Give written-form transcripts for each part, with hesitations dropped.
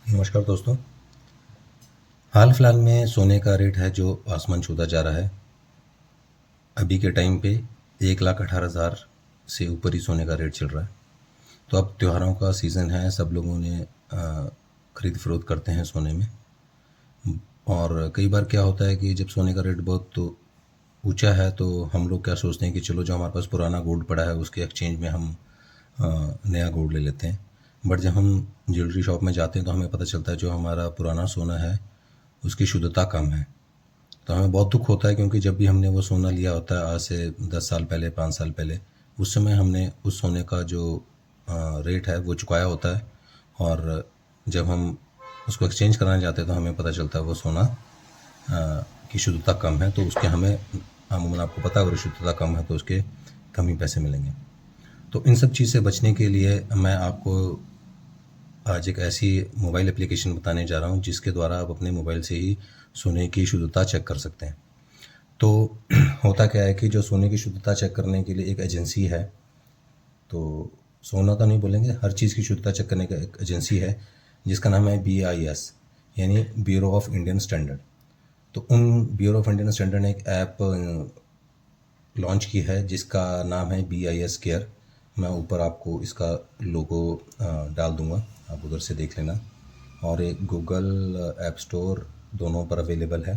नमस्कार दोस्तों। हाल फिलहाल में सोने का रेट है जो आसमान छूता जा रहा है। अभी के टाइम पे 1,18,000 से ऊपर ही सोने का रेट चल रहा है। तो अब त्योहारों का सीज़न है, सब लोगों ने खरीद फरोख्त करते हैं सोने में। और कई बार क्या होता है कि जब सोने का रेट बहुत तो ऊंचा है तो हम लोग क्या सोचते हैं कि चलो जो हमारे पास पुराना गोल्ड पड़ा है उसके एक्सचेंज में हम नया गोल्ड ले लेते हैं। बट जब हम ज्वेलरी शॉप में जाते हैं तो हमें पता चलता है जो हमारा पुराना सोना है उसकी शुद्धता कम है। तो हमें बहुत दुख होता है क्योंकि जब भी हमने वो सोना लिया होता है आज से 10 साल पहले, 5 साल पहले, उस समय हमने उस सोने का जो रेट है वो चुकाया होता है। और जब हम उसको एक्सचेंज कराने जाते हैं तो हमें पता चलता है वो सोना की शुद्धता कम है। तो उसके हमें अमूमन आपको पता है अगर शुद्धता कम है तो उसके कम ही पैसे मिलेंगे। तो इन सब चीज़ से बचने के लिए मैं आपको आज एक ऐसी मोबाइल एप्लीकेशन बताने जा रहा हूँ जिसके द्वारा आप अपने मोबाइल से ही सोने की शुद्धता चेक कर सकते हैं। तो होता क्या है कि जो सोने की शुद्धता चेक करने के लिए एक एजेंसी है, तो सोना तो नहीं बोलेंगे, हर चीज़ की शुद्धता चेक करने का एक एजेंसी है जिसका नाम है BIS, यानी ब्यूरो ऑफ इंडियन स्टैंडर्ड। तो उन ब्यूरो ऑफ इंडियन स्टैंडर्ड ने एक ऐप लॉन्च की है जिसका नाम है BIS केयर। मैं ऊपर आपको इसका लोगो डाल दूँगा, आप उधर से देख लेना। और एक गूगल ऐप स्टोर दोनों पर अवेलेबल है।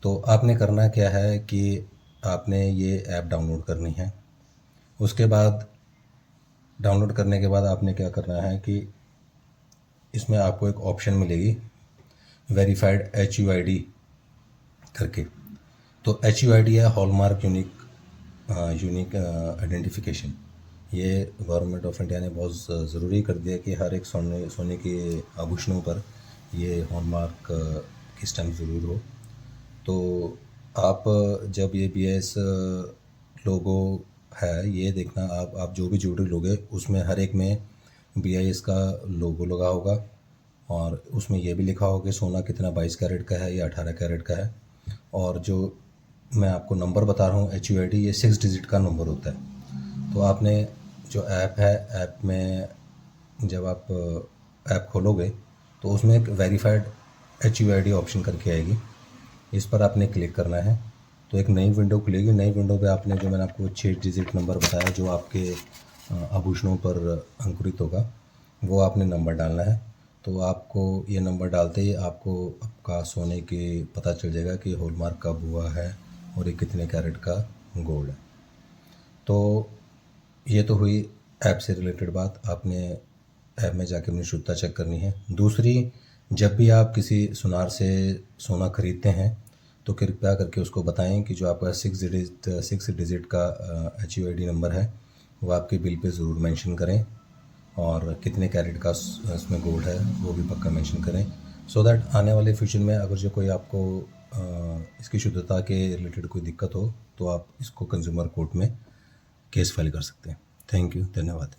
तो आपने करना क्या है कि आपने ये ऐप डाउनलोड करनी है। उसके बाद डाउनलोड करने के बाद आपने क्या करना है कि इसमें आपको एक ऑप्शन मिलेगी वेरीफाइड HUID करके। तो HUID है हॉलमार्क यूनिक आइडेंटिफिकेशन। ये गवर्नमेंट ऑफ इंडिया ने बहुत ज़रूरी कर दिया कि हर एक सोने के आभूषणों पर ये हॉलमार्क की स्टैम्प ज़रूर हो। तो आप जब ये BIS लोगो है ये देखना, आप जो भी ज्वेलरी लोगे उसमें हर एक में BIS का लोगो लगा होगा। और उसमें ये भी लिखा होगा कि सोना कितना 22 कैरेट का है या 18 कैरेट का है। और जो मैं आपको नंबर बता रहा हूँ HUID, ये 6 डिजिट का नंबर होता है। तो आपने जो ऐप है, ऐप में जब आप ऐप खोलोगे तो उसमें एक वेरीफाइड HUID ऑप्शन करके आएगी, इस पर आपने क्लिक करना है। तो एक नई विंडो खुलेगी। नई विंडो पे आपने जो मैंने आपको 6 डिजिट नंबर बताया जो आपके आभूषणों पर अंकुरित होगा वो आपने नंबर डालना है। तो आपको ये नंबर डालते ही आपको आपका सोने की पता चल जाएगा कि हॉलमार्क कब हुआ है और ये कितने कैरेट का गोल्ड है। तो ये तो हुई ऐप से रिलेटेड बात। आपने ऐप में जाके अपनी शुद्धता चेक करनी है। दूसरी, जब भी आप किसी सुनार से सोना खरीदते हैं तो कृपया करके उसको बताएं कि जो आपका 6 डिजिट का HUID नंबर है वो आपके बिल पे ज़रूर मेंशन करें। और कितने कैरेट का इसमें गोल्ड है वो भी पक्का मेंशन करें, सो दैट आने वाले फ्यूचर में अगर जो कोई आपको इसकी शुद्धता के रिलेटेड कोई दिक्कत हो तो आप इसको कंज्यूमर कोर्ट में केस फाइल कर सकते हैं। थैंक यू, धन्यवाद।